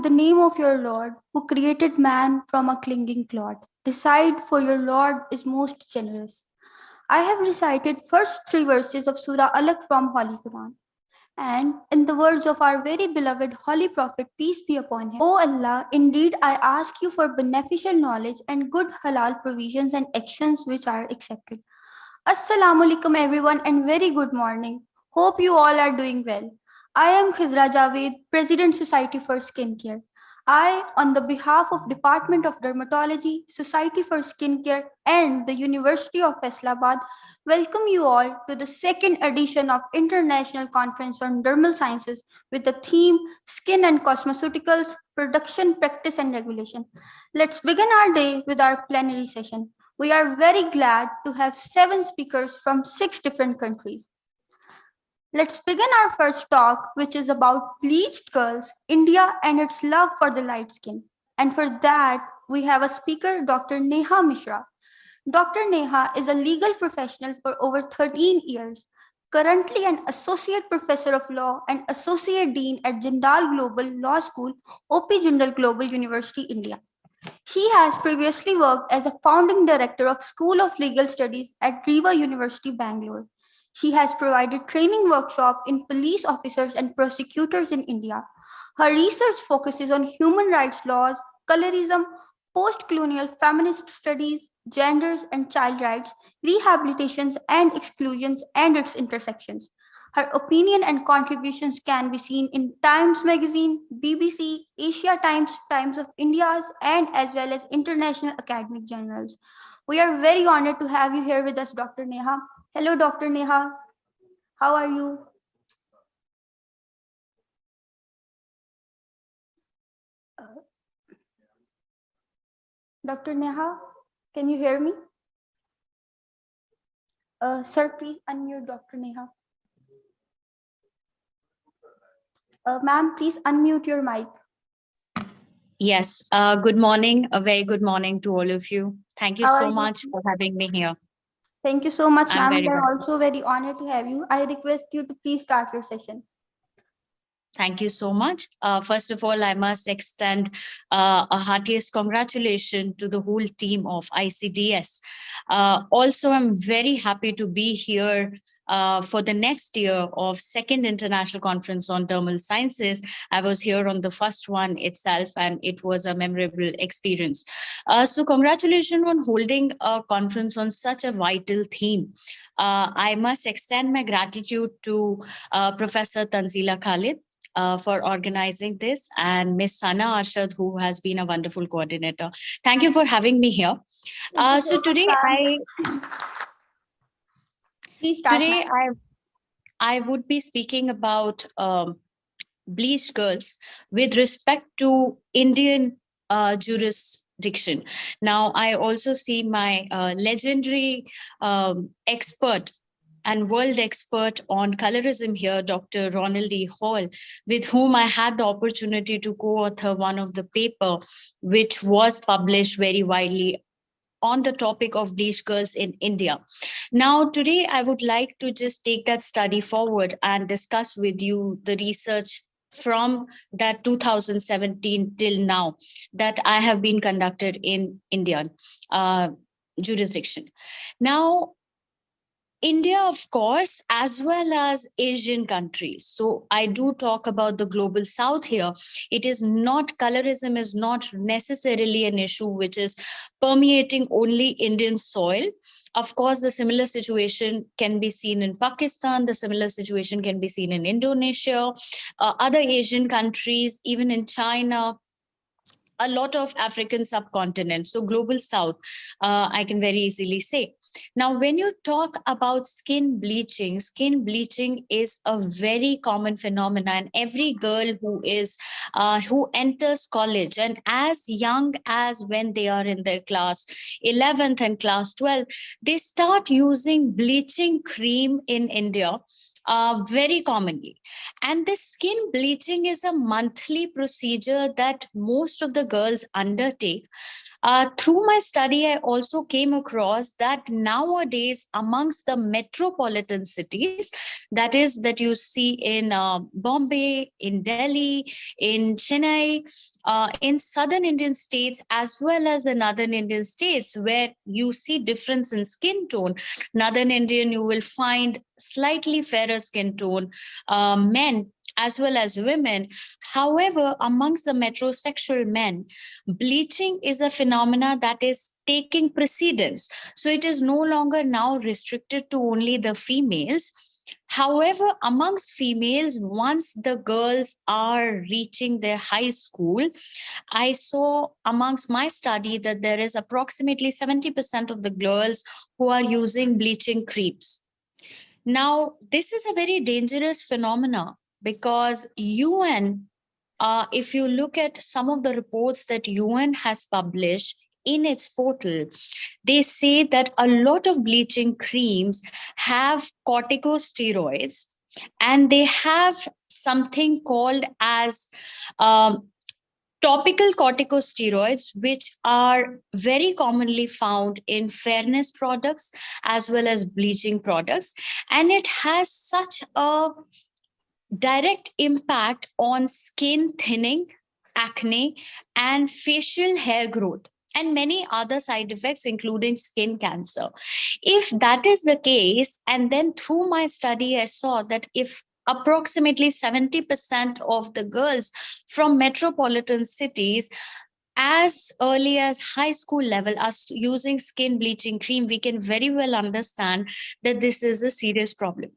the name of your Lord, who created man from a clinging clod. Decide, for your Lord is most generous. I have recited first three verses of Surah Alaq from Holy Quran. And in the words of our very beloved Holy Prophet, peace be upon him, O Allah, indeed I ask you for beneficial knowledge and good halal provisions and actions which are accepted. Assalamu alaikum everyone and very good morning. Hope you all are doing well. I am Khizra Javed, President Society for Skincare. I, on the behalf of Department of Dermatology, Society for Skincare and the University of Faisalabad, welcome you all to the second edition of International Conference on Dermal Sciences with the theme Skin and Cosmeceuticals, Production, Practice and Regulation. Let's begin our day with our plenary session. We are very glad to have 7 speakers from 6 different countries. Let's begin our first talk, which is about bleached girls, India and its love for the light skin. And for that, we have a speaker, Dr. Neha Mishra. Dr. Neha is a legal professional for over 13 years, currently an associate professor of law and associate dean at Jindal Global Law School, OP Jindal Global University, India. She has previously worked as a founding director of School of Legal Studies at Riva University, Bangalore. She has provided training workshops in police officers and prosecutors in India. Her research focuses on human rights laws, colorism, post-colonial feminist studies, genders and child rights, rehabilitations and exclusions and its intersections. Her opinion and contributions can be seen in Times Magazine, BBC, Asia Times, Times of India's, and as well as international academic journals. We are very honored to have you here with us, Dr. Neha. Hello, Dr. Neha. How are you? Dr. Neha, can you hear me? Sir, please unmute Dr. Neha. Ma'am, please unmute your mic. Yes, good morning. A very good morning to all of you. Thank you so much for having me here. Thank you so much, ma'am. very We are well. also very honored to have you. I request you to please start your session. Thank you so much. First of all, I must extend a heartiest congratulations to the whole team of ICDS. Also, I'm very happy to be here for the next year of Second International Conference on Dermal Sciences. I was here on the first one itself, and it was a memorable experience. So congratulations on holding a conference on such a vital theme. I must extend my gratitude to Professor Tanzila Khalid, for organizing this, and Miss Sana Arshad, who has been a wonderful coordinator. Thank you for having me here. So today I would be speaking about bleached girls with respect to Indian jurisdiction. Now, I also see my legendary expert and world expert on colorism here, Dr. Ronald E. Hall, with whom I had the opportunity to co-author one of the paper, which was published very widely on the topic of bleached girls in India. Now, today I would like to just take that study forward and discuss with you the research from that 2017 till now that I have been conducted in Indian jurisdiction. Now, India, of course, as well as Asian countries. So I do talk about the global south here. It is not, colorism is not necessarily an issue which is permeating only Indian soil. Of course, the similar situation can be seen in Pakistan. The similar situation can be seen in Indonesia, other Asian countries, even in China, a lot of African subcontinent. So global south, I can very easily say. Now, when you talk about skin bleaching is a very common phenomenon. And every girl who enters college, and as young as when they are in their class 11th and class 12, they start using bleaching cream in India very commonly. And this skin bleaching is a monthly procedure that most of the girls undertake. Through my study, I also came across that nowadays, amongst the metropolitan cities, that is, that you see in Bombay, in Delhi, in Chennai, in southern Indian states, as well as the northern Indian states, where you see difference in skin tone. Northern Indian, you will find slightly fairer skin tone, men as well as women. However, amongst the metrosexual men, bleaching is a phenomena that is taking precedence. So it is no longer now restricted to only the females. However, amongst females, once the girls are reaching their high school, I saw amongst my study that there is approximately 70% of the girls who are using bleaching creams. Now, this is a very dangerous phenomena because UN, if you look at some of the reports that UN has published in its portal, they say that a lot of bleaching creams have corticosteroids, and they have something called as um, topical corticosteroids, which are very commonly found in fairness products as well as bleaching products. And it has such a direct impact on skin thinning, acne, and facial hair growth, and many other side effects, including skin cancer. If that is the case, and then through my study, I saw that if approximately 70% of the girls from metropolitan cities as early as high school level are using skin bleaching cream, we can very well understand that this is a serious problem.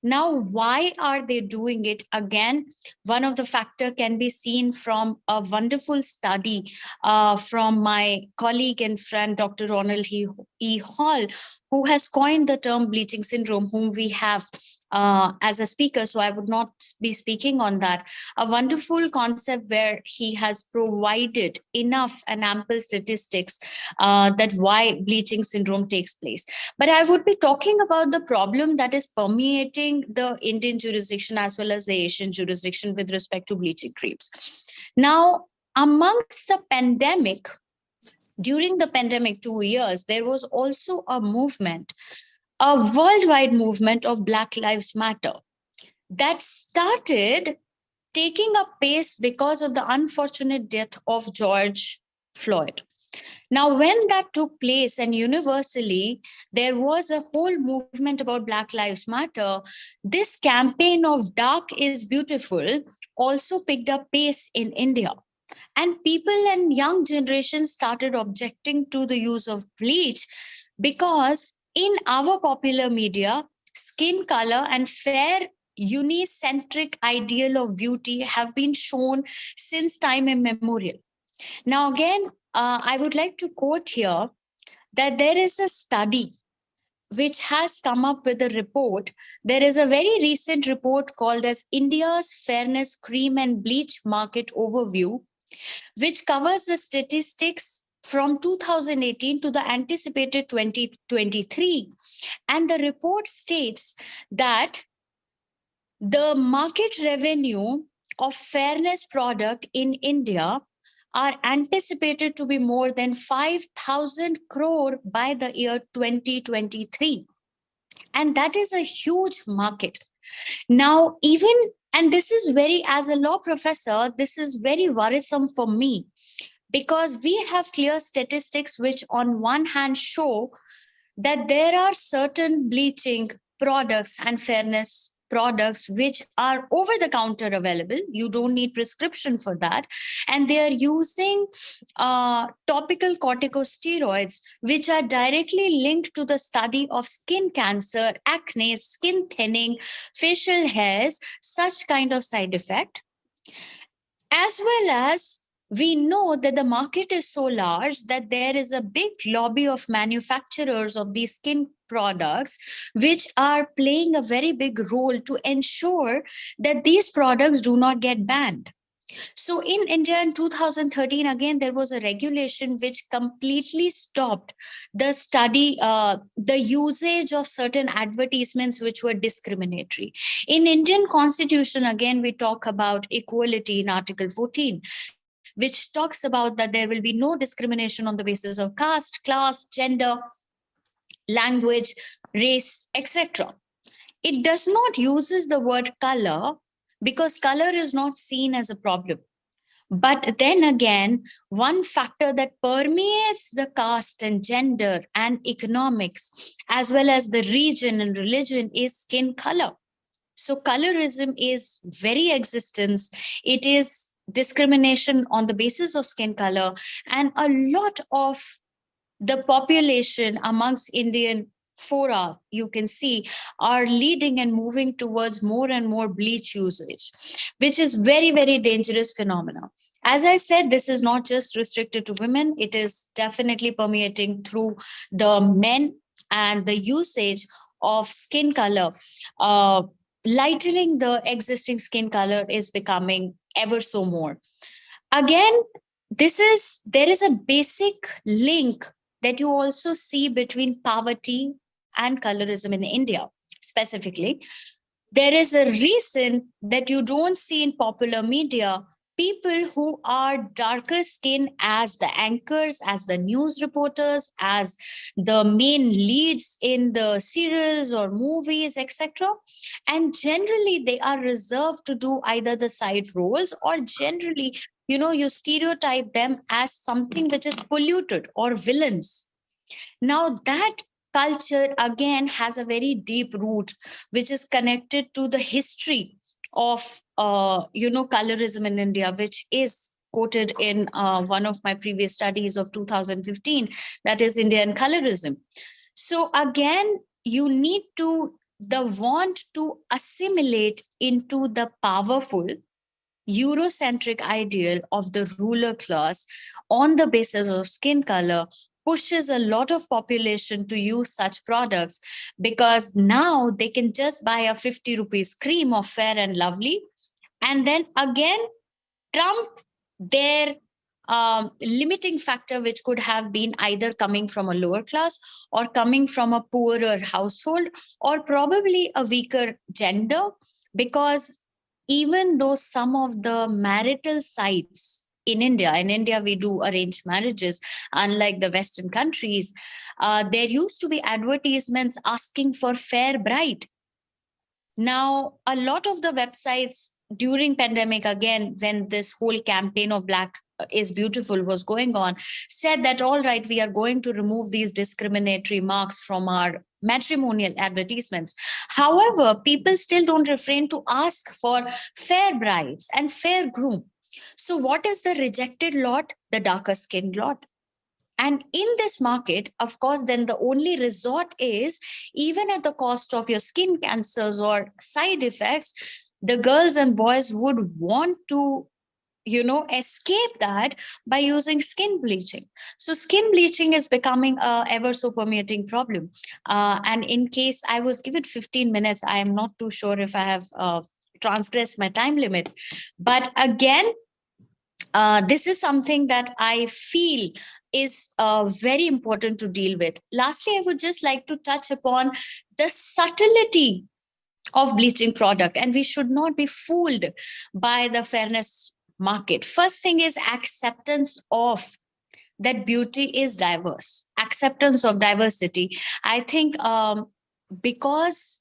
Now, why are they doing it? Again, one of the factor can be seen from a wonderful study from my colleague and friend, Dr. Ronald E. Hall, who has coined the term bleaching syndrome, whom we have as a speaker. So I would not be speaking on that. A wonderful concept where he has provided enough and ample statistics that why bleaching syndrome takes place. But I would be talking about the problem that is permeating the Indian jurisdiction as well as the Asian jurisdiction with respect to bleaching creams. Now, amongst the pandemic, during the pandemic 2 years, there was also a movement, a worldwide movement of Black Lives Matter that started taking up pace because of the unfortunate death of George Floyd. Now, when that took place and universally there was a whole movement about Black Lives Matter, this campaign of dark is beautiful also picked up pace in India. And people and young generations started objecting to the use of bleach because in our popular media, skin color and fair unicentric ideal of beauty have been shown since time immemorial. Now, again, I would like to quote here that there is a study which has come up with a report. There is a very recent report called as India's Fairness Cream and Bleach Market Overview, which covers the statistics from 2018 to the anticipated 2023. And the report states that the market revenue of fairness product in India are anticipated to be more than 5,000 crore by the year 2023. And that is a huge market. Now, even, and this is very, as a law professor, this is very worrisome for me because we have clear statistics which, on one hand, show that there are certain bleaching products and fairness products which are over the counter available. You don't need prescription for that, and they are using topical corticosteroids which are directly linked to the study of skin cancer, acne, skin thinning, facial hairs, such kind of side effect. As well as we know that the market is so large that there is a big lobby of manufacturers of these skin products which are playing a very big role to ensure that these products do not get banned. So in India in 2013, again, there was a regulation which completely stopped the study, the usage of certain advertisements which were discriminatory. In Indian Constitution, again, we talk about equality in Article 14. which talks about that there will be no discrimination on the basis of caste, class, gender, language, race, etc. It does not uses the word color because color is not seen as a problem. But then again, one factor that permeates the caste and gender and economics, as well as the region and religion, is skin color. So colorism is very existence. It is discrimination on the basis of skin color, and a lot of the population amongst Indian fora, you can see, are leading and moving towards more and more bleach usage, which is very, very dangerous phenomena. As I said, this is not just restricted to women, it is definitely permeating through the men, and the usage of skin color, uh, lightening the existing skin color is becoming ever so more. Again, there is a basic link that you also see between poverty and colorism in India specifically. There is a reason that you don't see in popular media people who are darker skin as the anchors, as the news reporters, as the main leads in the serials or movies, etc. And generally they are reserved to do either the side roles, or generally, you stereotype them as something which is polluted or villains. Now, that culture again has a very deep root, which is connected to the history of, colorism in India, which is quoted in one of my previous studies of 2015, that is Indian colorism. So, again, you need to, the want to assimilate into the powerful Eurocentric ideal of the ruler class on the basis of skin color pushes a lot of population to use such products, because now they can just buy a 50 rupees cream of Fair and Lovely and then again trump their limiting factor, which could have been either coming from a lower class or coming from a poorer household or probably a weaker gender. Because even though some of the marital sites in India, we do arranged marriages, unlike the Western countries, there used to be advertisements asking for fair bride. Now, a lot of the websites during pandemic, again, when this whole campaign of Black is Beautiful was going on, said that, all right, we are going to remove these discriminatory marks from our matrimonial advertisements. However, people still don't refrain to ask for fair brides and fair groom. So what is the rejected lot? The darker skinned lot. And in this market, of course, then the only resort is, even at the cost of your skin cancers or side effects, the girls and boys would want to escape that by using skin bleaching. So skin bleaching is becoming a ever so permeating problem. And in case I was given 15 minutes, I am not too sure if I have transgressed my time limit. But again, this is something that I feel is very important to deal with. Lastly, I would just like to touch upon the subtlety of bleaching product, and we should not be fooled by the fairness market. First thing is acceptance of that beauty is diverse, acceptance of diversity. I think because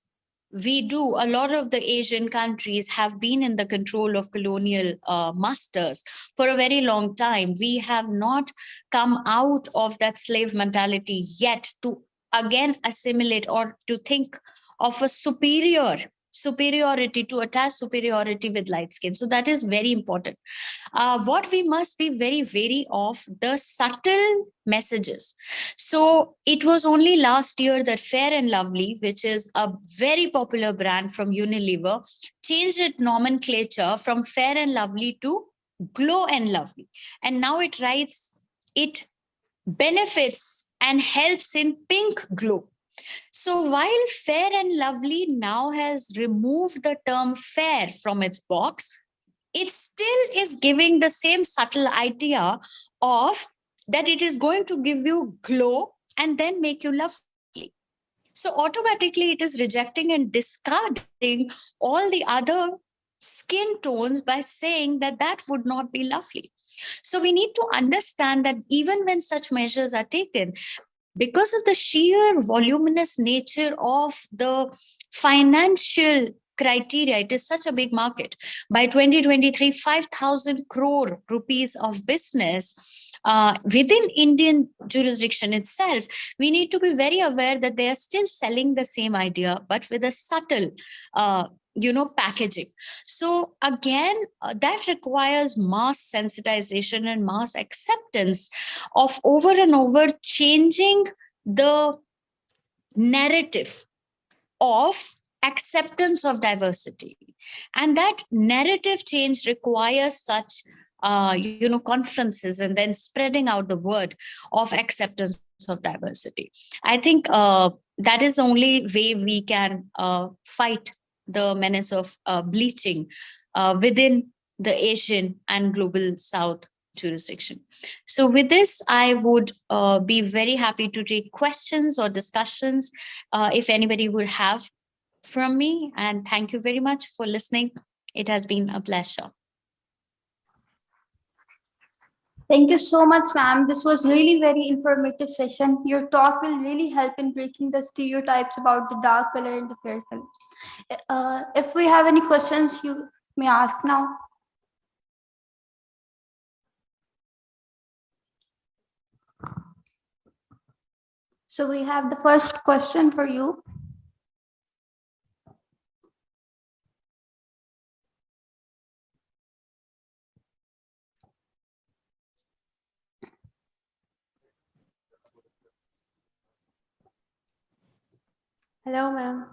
we do, a lot of the Asian countries have been in the control of colonial masters for a very long time. We have not come out of that slave mentality yet to again assimilate or to think of a superiority, to attach superiority with light skin. So that is very important. What we must be very wary of, the subtle messages. So it was only last year that Fair and Lovely, which is a very popular brand from Unilever, changed its nomenclature from Fair and Lovely to Glow and Lovely. And now it writes, it benefits and helps in pink glow. So while Fair and Lovely now has removed the term fair from its box, it still is giving the same subtle idea of that it is going to give you glow and then make you lovely. So automatically it is rejecting and discarding all the other skin tones by saying that that would not be lovely. So we need to understand that even when such measures are taken, because of the sheer voluminous nature of the financial criteria, it is such a big market. By 2023, 5,000 crore rupees of business within Indian jurisdiction itself. We need to be very aware that they are still selling the same idea, but with a subtle uh, packaging. So again, that requires mass sensitization and mass acceptance of over and over changing the narrative of acceptance of diversity. And that narrative change requires such conferences and then spreading out the word of acceptance of diversity. I think that is the only way we can fight the menace of bleaching within the Asian and global South jurisdiction. So, with this, I would be very happy to take questions or discussions if anybody would have from me. And thank you very much for listening. It has been a pleasure. Thank you so much, ma'am. This was really very informative session. Your talk will really help in breaking the stereotypes about the dark color and the fair color. If we have any questions, you may ask now. So we have the first question for you. Hello, ma'am.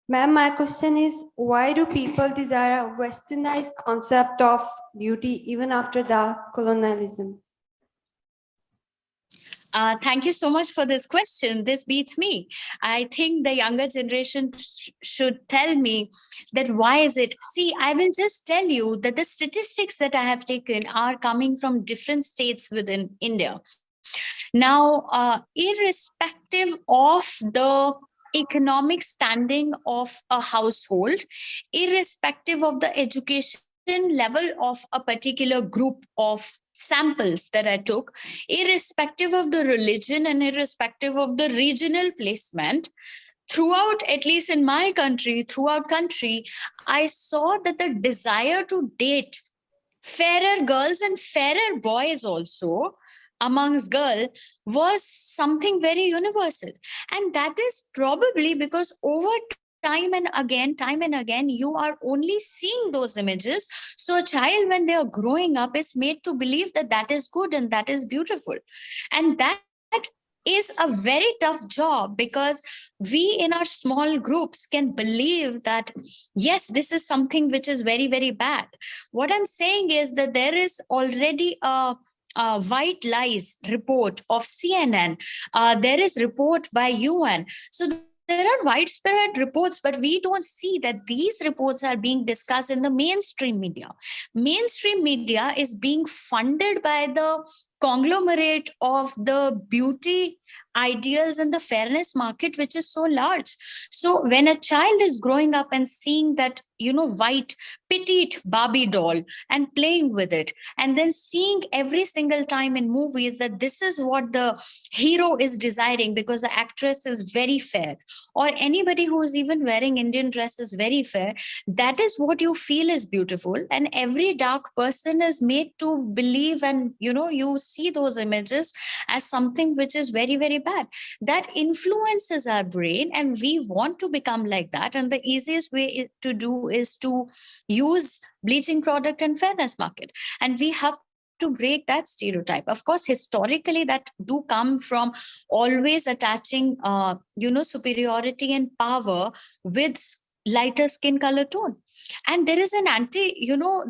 Ma'am, my question is, why do people desire a westernized concept of beauty even after the colonialism? Thank you so much for this question. This beats me. I think the younger generation should tell me that why is it? See, I will just tell you that the statistics that I have taken are coming from different states within India. Now, irrespective of the economic standing of a household, irrespective of the education level of a particular group of samples that I took, irrespective of the religion and irrespective of the regional placement, throughout, at least in my country, throughout country, I saw that the desire to date fairer girls and fairer boys also amongst girl was something very universal. And that is probably because over time and again, you are only seeing those images. So a child, when they are growing up, is made to believe that that is good and that is beautiful. And that is a very tough job, because we in our small groups can believe that yes, this is something which is very, very bad. What I'm saying is that there is already a white lies report of CNN. There is report by UN. So there are widespread reports, but we don't see that these reports are being discussed in the mainstream media. Mainstream media is being funded by the conglomerate of the beauty ideals and the fairness market, which is so large. So when a child is growing up and seeing that white petite Barbie doll and playing with it, and then seeing every single time in movies that this is what the hero is desiring because the actress is very fair, or anybody who is even wearing Indian dress is very fair, that is what you feel is beautiful. And every dark person is made to believe, and you see those images as something which is very, very bad. That influences our brain, and we want to become like that. And the easiest way to do is to use bleaching product and fairness market. And we have to break that stereotype. Of course, historically, that do come from always attaching superiority and power with lighter skin color tone. And there is an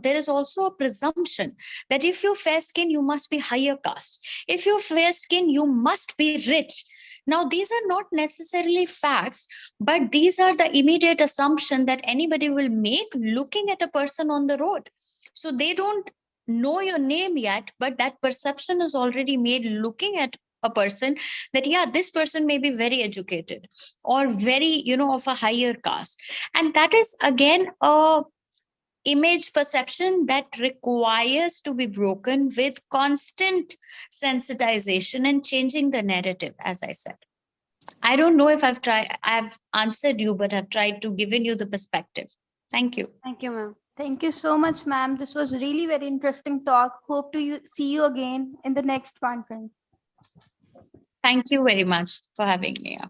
there is also a presumption that if you're fair skin, you must be higher caste. If you're fair skin, you must be rich. Now, these are not necessarily facts, but these are the immediate assumption that anybody will make looking at a person on the road. So they don't know your name yet, but that perception is already made looking at a person, that yeah, this person may be very educated or very of a higher caste. And that is again a image perception that requires to be broken with constant sensitization and changing the narrative, as I said. I don't know if I've answered you, but I've tried to given you the perspective. Thank you. Thank you, ma'am. Thank you so much, ma'am. This was really very interesting talk. Hope to see you again in the next conference. Thank you very much for having me here.